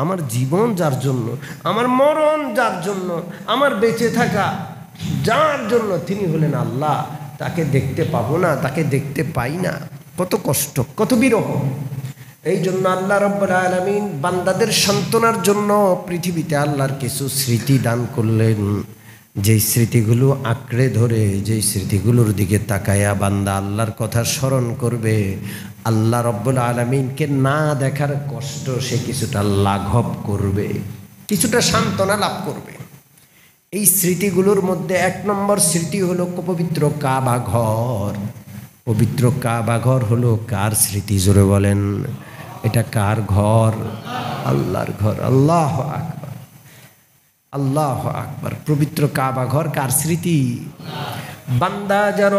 আমার জীবন যার জন্য, আমার মরণ যার জন্য, আমার বেঁচে থাকা যার জন্য, তিনি হলেন আল্লাহ। তাকে দেখতে পাবো না, তাকে দেখতে পাই না, কত কষ্ট, কত বিরহ। এই জন্য আল্লাহ রাব্বুল আলামিন বান্দাদের সান্ত্বনার জন্য পৃথিবীতে আল্লাহর কিছু স্মৃতি দান করলেন, যেই স্মৃতিগুলো আঁকড়ে ধরে, যেই স্মৃতিগুলোর দিকে তাকায়া বান্দা আল্লাহর কথা স্মরণ করবে, আল্লাহ রাব্বুল আলামিনকে না দেখার কষ্ট সে কিছুটা লাঘব করবে, কিছুটা সান্ত্বনা লাভ করবে। এই স্মৃতিগুলোর মধ্যে 1 নম্বর স্মৃতি হলো পবিত্র কাবা ঘর। পবিত্র কাবা ঘর হলো কার স্মৃতি? জোরে বলেন, এটা কার ঘর? আল্লাহর ঘর। আল্লাহু আকবার, আল্লাহু আকবার। পবিত্র কাবা ঘর কার স্মৃতি? বান্দা যেন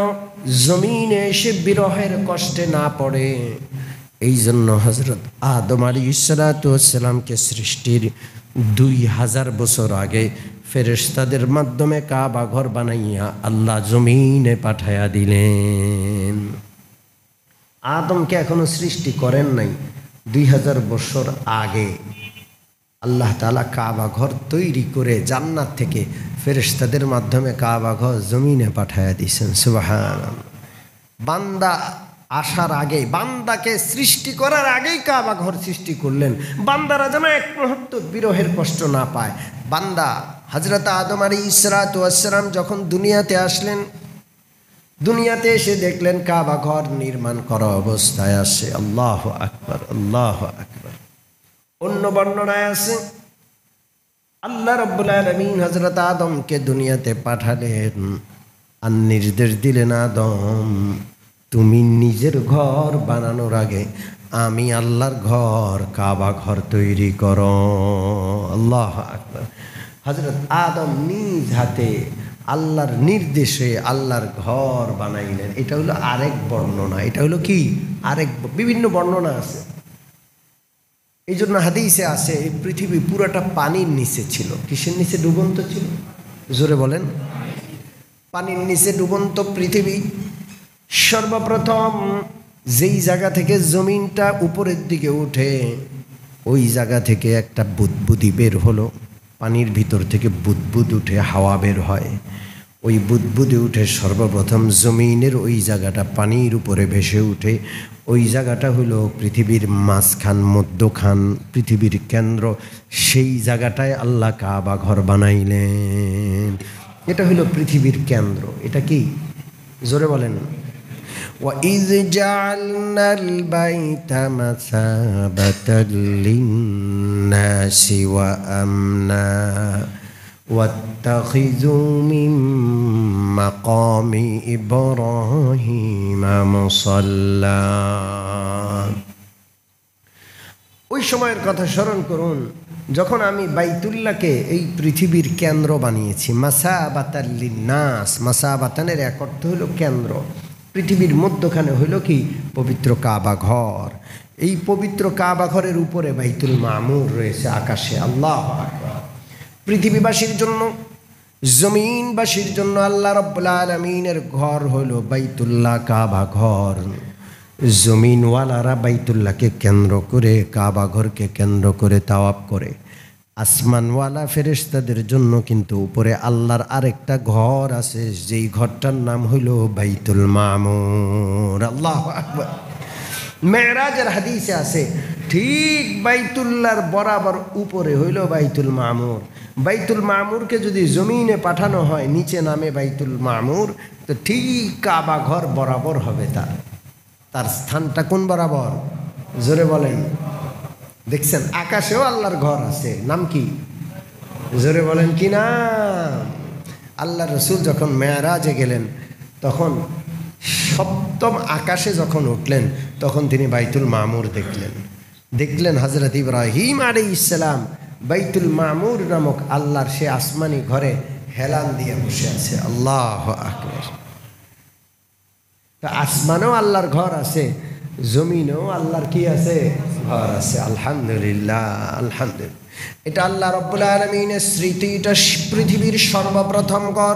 জমিনে এসে বিরহের কষ্টে না পড়ে, এই জন্য হযরত আদম আলাইহিস সালাতু ওয়াস সালামকে সৃষ্টির 2000 বছর আগে ফেরেশতাদের মাধ্যমে কাবা ঘর বানাইয়া আল্লাহ জমিনে পাঠায়া দিলেন। আদমকে এখনো সৃষ্টি করেন নাই, 2000 বছর আগে আল্লাহ তাআলা কাবা ঘর তৈরি করে জান্নাত থেকে ফেরেশতাদের মাধ্যমে কাবা ঘর জমিনে পাঠায়া দিয়েছেন। সুবহানাল্লাহ। বান্দা আসার আগে, বান্দাকে সৃষ্টি করার আগেই কাবা ঘর সৃষ্টি করলেন, বান্দারা যেন এক মুহূর্ত বিরহের কষ্ট না পায়। বান্দা হযরত আদম আলাইহিস সালাতু ওয়াস সালাম যখন দুনিয়াতে আসলেন, দুনিয়াতে এসে দেখলেন কাবা ঘর নির্মাণ করা অবস্থায় আছে। আল্লাহু আকবার, আল্লাহু আকবার। অন্য বর্ণনায় আছে আল্লাহ রাব্বুল আলামিন হযরত আদমকে দুনিয়াতে পাঠালেন আর নির্দেশ দিলেন, আদম তুমি নিজের ঘর বানানোর আগে আমি আল্লাহর ঘর কাবা ঘর তৈরি করো। আল্লাহু আকবার। হযরত আদম নিজ হাতে আল্লাহর নির্দেশে আল্লাহর ঘর বানাইলেন। এটা হলো আরেক বর্ণনা। এটা হলো কি? আরেক, বিভিন্ন বর্ণনা আছে। এই জন্য হাদিসে আছে এই পৃথিবী পুরাটা পানির নিচে ছিল। কিসের নিচে? ডুবন্ত ছিল। জোরে বলেন, পানির নিচে ডুবন্ত পৃথিবী। সর্বপ্রথম যেই জায়গা থেকে জমিনটা উপরের দিকে উঠে, ওই জায়গা থেকে একটা বুদবুদি বের হলো। পানির ভিতর থেকে বুদবুদ উঠে হাওয়া বের হয়। ওই বুদবুদে উঠে সর্বপ্রথম জমিনের ওই জায়গাটা পানির উপরে ভেসে উঠে। ওই জায়গাটা হলো পৃথিবীর মাঝখান, মধ্যখান, পৃথিবীর কেন্দ্র। সেই জায়গাটায় আল্লাহ কাবা ঘর বানাইলেন। এটা হলো পৃথিবীর কেন্দ্র। এটা কি? জোরে বলেন। وَإِذْ جَعَلْنَا الْبَيْتَ مَثَابَةً لِلنَّاسِ وَأَمْنًا وَاتَّخِذُوا مِن مَّقَامِ إِبْرَاهِيمَ مُصَلًّى। ওই সময়ের কথা স্মরণ করুন যখন আমি বাইতুল্লাহকে এই পৃথিবীর কেন্দ্র বানিয়েছি। মাসাবাতাল লিন্নাস, মাসাবাতানের এক অর্থ হলো কেন্দ্র। পৃথিবীর মধ্যখানে হইল কি? পবিত্র কাবা ঘর। এই পবিত্র কাবা ঘরের উপরে বাইতুল মামুর রয়েছে আকাশে। আল্লাহু আকবার। পৃথিবীবাসীর জন্য, জমিনবাসীর জন্য আল্লাহ রাব্বুল আলামিনের ঘর হলো বাইতুল্লাহ, কাবা ঘর। জমিনওয়ালারা বাইতুল্লাহকে কেন্দ্র করে, কাবা ঘরকে কেন্দ্র করে তাওয়াফ করে। আসমানওয়ালা ফেরেশতাদের জন্য কিন্তু উপরে আল্লাহর আরেকটা ঘর আছে, যেই ঘরটার নাম হইল বাইতুল মামুর। আল্লাহু আকবার। মেরাজের হাদিসে আছে ঠিক বাইতুল্লাহর বরাবর উপরে হইল বাইতুল মামুর। বাইতুল মামুরকে যদি জমিনে পাঠানো হয়, নিচে নামে বাইতুল মামুর, তো ঠিক কাবা ঘর বরাবর হবে তার স্থানটা কোন বরাবর? জোরে বলেন। দেখছেন আকাশেও আল্লাহর ঘর আছে, নাম কি? জোরে বলেন কি নাম? আল্লাহ রসুল যখন মেরাজে গেলেন, তখন 7ম আকাশে যখন উঠলেন, তখন তিনি বাইতুল মামুর দেখলেন হযরত ইব্রাহিম আলাইহিস সালাম বাইতুল মামুর নামক আল্লাহর সে আসমানি ঘরে হেলান দিয়ে বসে আছে। আল্লাহু আকবার। তা আসমানেও আল্লাহর ঘর আছে, জমিনেও আল্লাহর কি আছে? ঘর আছে। আলহামদুলিল্লাহ, আলহামদুলিল্লাহ। এটা আল্লাহ রাব্বুল আলামিনের স্মৃতি। এটা পৃথিবীর সর্বপ্রথম ঘর।